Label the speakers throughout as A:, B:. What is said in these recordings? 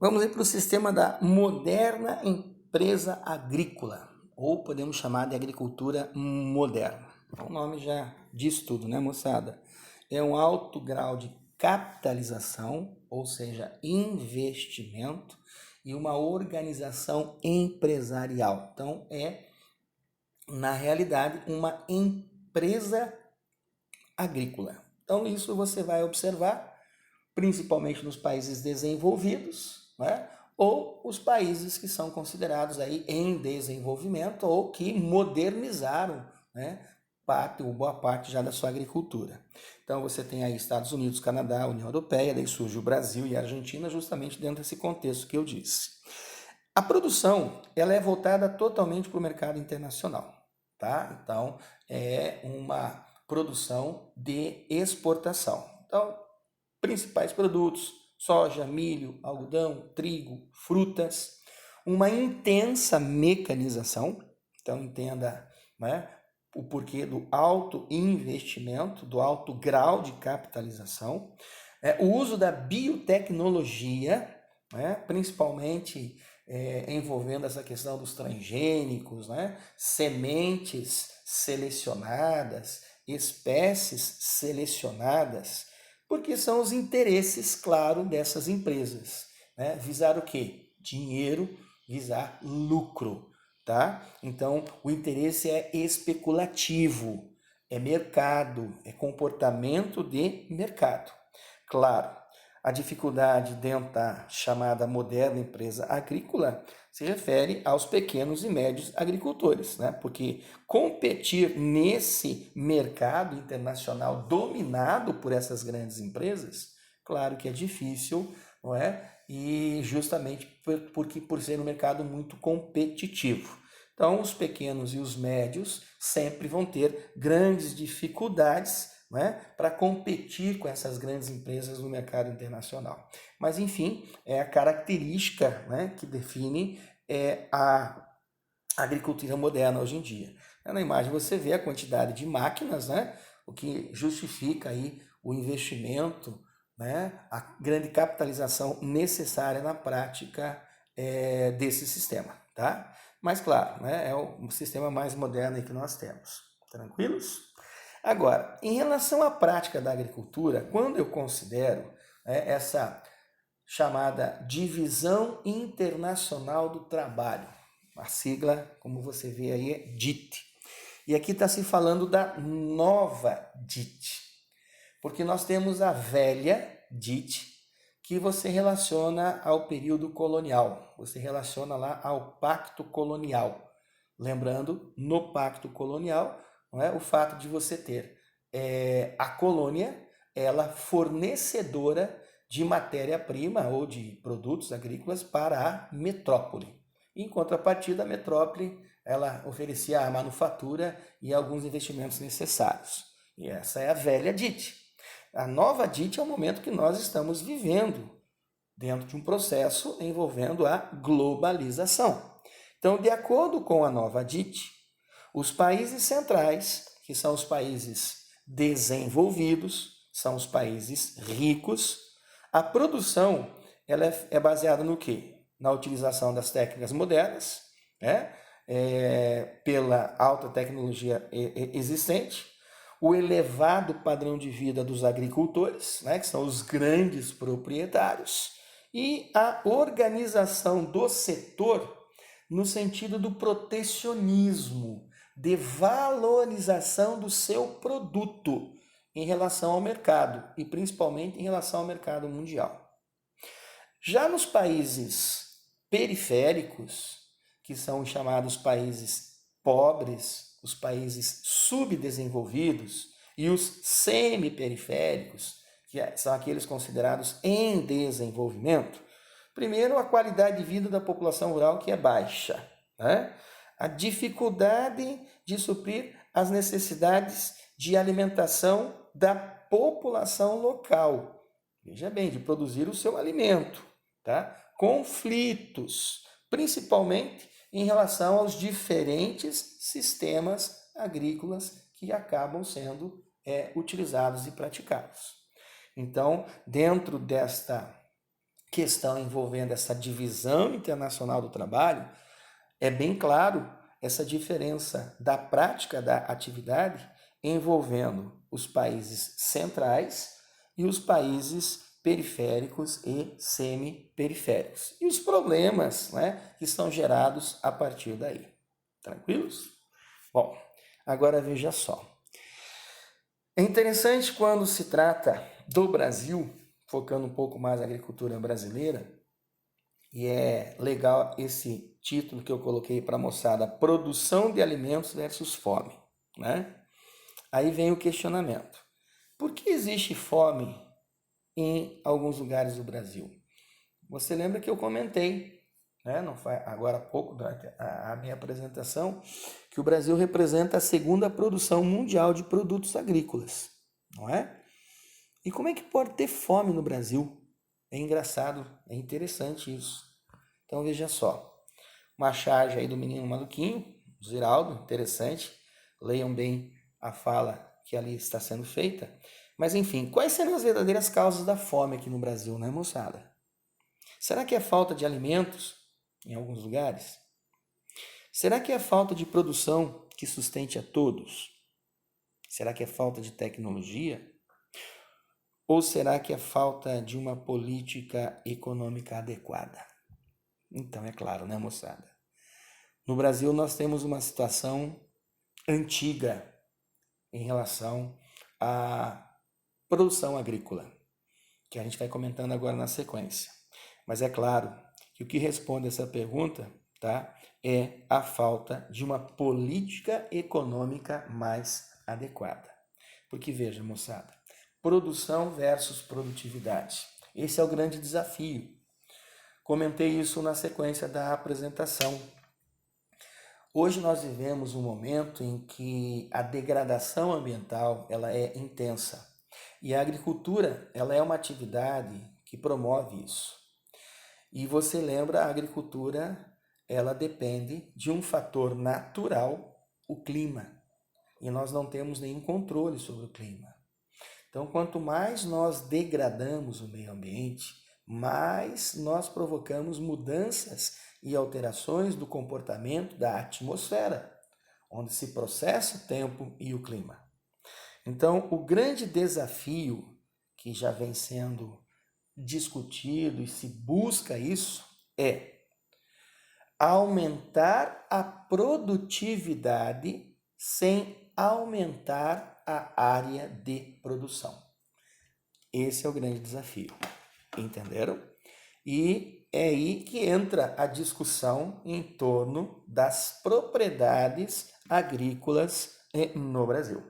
A: Vamos aí para o sistema da moderna empresa agrícola, ou podemos chamar de agricultura moderna. O nome já diz tudo, né, moçada? É um alto grau de capitalização, ou seja, investimento, e uma organização empresarial. Então, na realidade, uma empresa agrícola. Então, isso você vai observar principalmente nos países desenvolvidos, né? Ou os países que são considerados aí em desenvolvimento ou que modernizaram, né, parte ou boa parte já da sua agricultura. Então você tem aí Estados Unidos, Canadá, União Europeia, daí surge o Brasil e a Argentina justamente dentro desse contexto que eu disse. A produção, ela é voltada totalmente para o mercado internacional, tá? Então é uma produção de exportação. Então, principais produtos: soja, milho, algodão, trigo, frutas, uma intensa mecanização. Então entenda, né, o porquê do alto investimento, do alto grau de capitalização, o uso da biotecnologia, né, principalmente envolvendo essa questão dos transgênicos, né, sementes selecionadas, espécies selecionadas, porque são os interesses, claro, dessas empresas, né? Visar o quê? Dinheiro, visar lucro, tá? Então, o interesse é especulativo, é mercado, é comportamento de mercado. Claro, a dificuldade dentro da chamada moderna empresa agrícola se refere aos pequenos e médios agricultores, né? Porque competir nesse mercado internacional dominado por essas grandes empresas, claro que é difícil, não é? E justamente porque por ser um mercado muito competitivo. Então, os pequenos e os médios sempre vão ter grandes dificuldades, né, para competir com essas grandes empresas no mercado internacional. Mas, enfim, é a característica, né, que define a agricultura moderna hoje em dia. Na imagem você vê a quantidade de máquinas, né, o que justifica aí o investimento, né, a grande capitalização necessária na prática desse sistema, tá? Mas claro, né, é o sistema mais moderno que nós temos. Tranquilos? Agora, em relação à prática da agricultura, quando eu considero essa chamada Divisão Internacional do Trabalho, a sigla, como você vê aí, é DIT. E aqui está se falando da nova DIT, porque nós temos a velha DIT, que você relaciona ao período colonial, você relaciona lá ao pacto colonial. Lembrando, no pacto colonial, não é, o fato de você ter a colônia, ela fornecedora de matéria-prima ou de produtos agrícolas para a metrópole. Em contrapartida, a metrópole ela oferecia a manufatura e alguns investimentos necessários. E essa é a velha DIT. A nova DIT é o momento que nós estamos vivendo dentro de um processo envolvendo a globalização. Então, de acordo com a nova DIT, os países centrais, que são os países desenvolvidos, são os países ricos, a produção ela é baseada no quê? Na utilização das técnicas modernas, né? Pela alta tecnologia existente, o elevado padrão de vida dos agricultores, né? Que são os grandes proprietários, e a organização do setor no sentido do protecionismo, de valorização do seu produto em relação ao mercado e principalmente em relação ao mercado mundial. Já nos países periféricos, que são os chamados países pobres, os países subdesenvolvidos e os semi-periféricos, que são aqueles considerados em desenvolvimento, primeiro, a qualidade de vida da população rural que é baixa, né? A dificuldade de suprir as necessidades de alimentação da população local. Veja bem, de produzir o seu alimento, tá? Conflitos, principalmente em relação aos diferentes sistemas agrícolas que acabam sendo utilizados e praticados. Então, dentro desta questão envolvendo essa divisão internacional do trabalho, é bem claro essa diferença da prática da atividade envolvendo os países centrais e os países periféricos e semi-periféricos. E os problemas, né, que são gerados a partir daí. Tranquilos? Bom, agora veja só. É interessante quando se trata do Brasil, focando um pouco mais na agricultura brasileira, e é legal esse título que eu coloquei para a moçada, produção de alimentos versus fome, né? Aí vem o questionamento. Por que existe fome em alguns lugares do Brasil? Você lembra que eu comentei, né, não foi agora há pouco, durante a minha apresentação, que o Brasil representa a segunda produção mundial de produtos agrícolas, não é? E como é que pode ter fome no Brasil? É engraçado, é interessante isso. Então veja só, uma charge aí do menino maluquinho, Ziraldo, interessante, leiam bem a fala que ali está sendo feita. Mas enfim, quais serão as verdadeiras causas da fome aqui no Brasil, né, moçada? Será que é falta de alimentos em alguns lugares? Será que é falta de produção que sustente a todos? Será que é falta de tecnologia? Ou será que é falta de uma política econômica adequada? Então é claro, né, moçada? No Brasil nós temos uma situação antiga em relação à produção agrícola, que a gente vai comentando agora na sequência. Mas é claro que o que responde essa pergunta, tá, é a falta de uma política econômica mais adequada. Porque veja, moçada, produção versus produtividade. Esse é o grande desafio. Comentei isso na sequência da apresentação. Hoje nós vivemos um momento em que a degradação ambiental ela é intensa. E a agricultura ela é uma atividade que promove isso. E você lembra, a agricultura ela depende de um fator natural, o clima. E nós não temos nenhum controle sobre o clima. Então, quanto mais nós degradamos o meio ambiente, mais nós provocamos mudanças e alterações do comportamento da atmosfera, onde se processa o tempo e o clima. Então, o grande desafio que já vem sendo discutido e se busca isso é aumentar a produtividade sem aumentar a área de produção. Esse é o grande desafio, entenderam? E é aí que entra a discussão em torno das propriedades agrícolas no Brasil.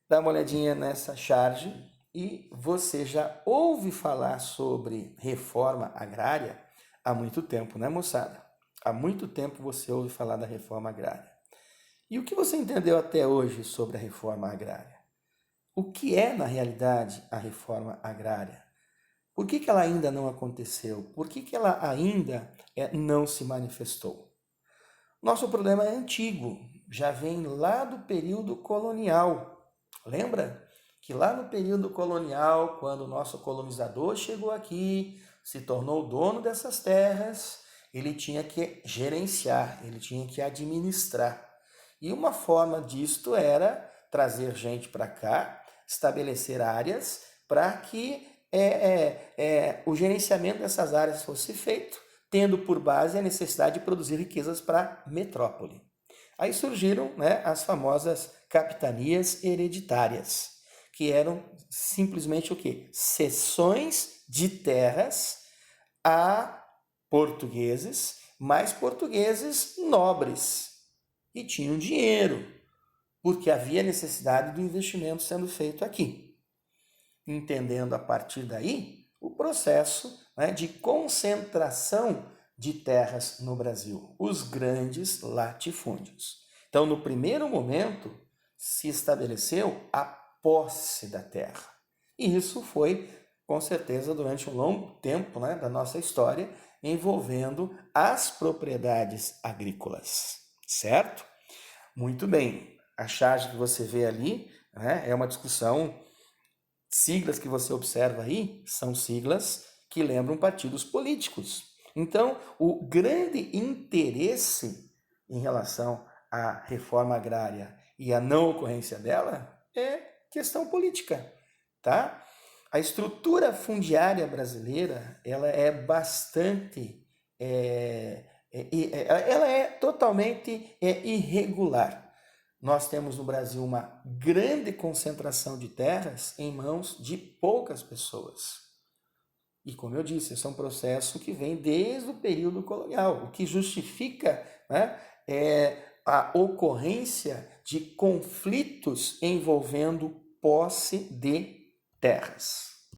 A: Dá uma olhadinha nessa charge e você já ouve falar sobre reforma agrária há muito tempo, né, moçada? Há muito tempo você ouve falar da reforma agrária. E o que você entendeu até hoje sobre a reforma agrária? O que é, na realidade, a reforma agrária? Por que ela ainda não aconteceu? Por que ela ainda não se manifestou? Nosso problema é antigo, já vem lá do período colonial. Lembra que lá no período colonial, quando o nosso colonizador chegou aqui, se tornou dono dessas terras, ele tinha que gerenciar, ele tinha que administrar. E uma forma disto era trazer gente para cá, estabelecer áreas para que o gerenciamento dessas áreas fosse feito, tendo por base a necessidade de produzir riquezas para a metrópole. Aí surgiram, né, as famosas capitanias hereditárias, que eram simplesmente o quê? Cessões de terras a portugueses, mas portugueses nobres, e tinham dinheiro, porque havia necessidade do investimento sendo feito aqui. Entendendo a partir daí o processo, né, de concentração de terras no Brasil, os grandes latifúndios. Então, no primeiro momento, se estabeleceu a posse da terra. E isso foi, com certeza, durante um longo tempo, né, da nossa história, envolvendo as propriedades agrícolas, certo? Muito bem, a charge que você vê ali, né, é uma discussão, siglas que você observa aí são siglas que lembram partidos políticos. Então, o grande interesse em relação à reforma agrária e à não ocorrência dela é questão política, tá? A estrutura fundiária brasileira, ela é bastante, ela é totalmente irregular. Nós temos no Brasil uma grande concentração de terras em mãos de poucas pessoas. E como eu disse, esse é um processo que vem desde o período colonial, o que justifica, né, a ocorrência de conflitos envolvendo posse de terras.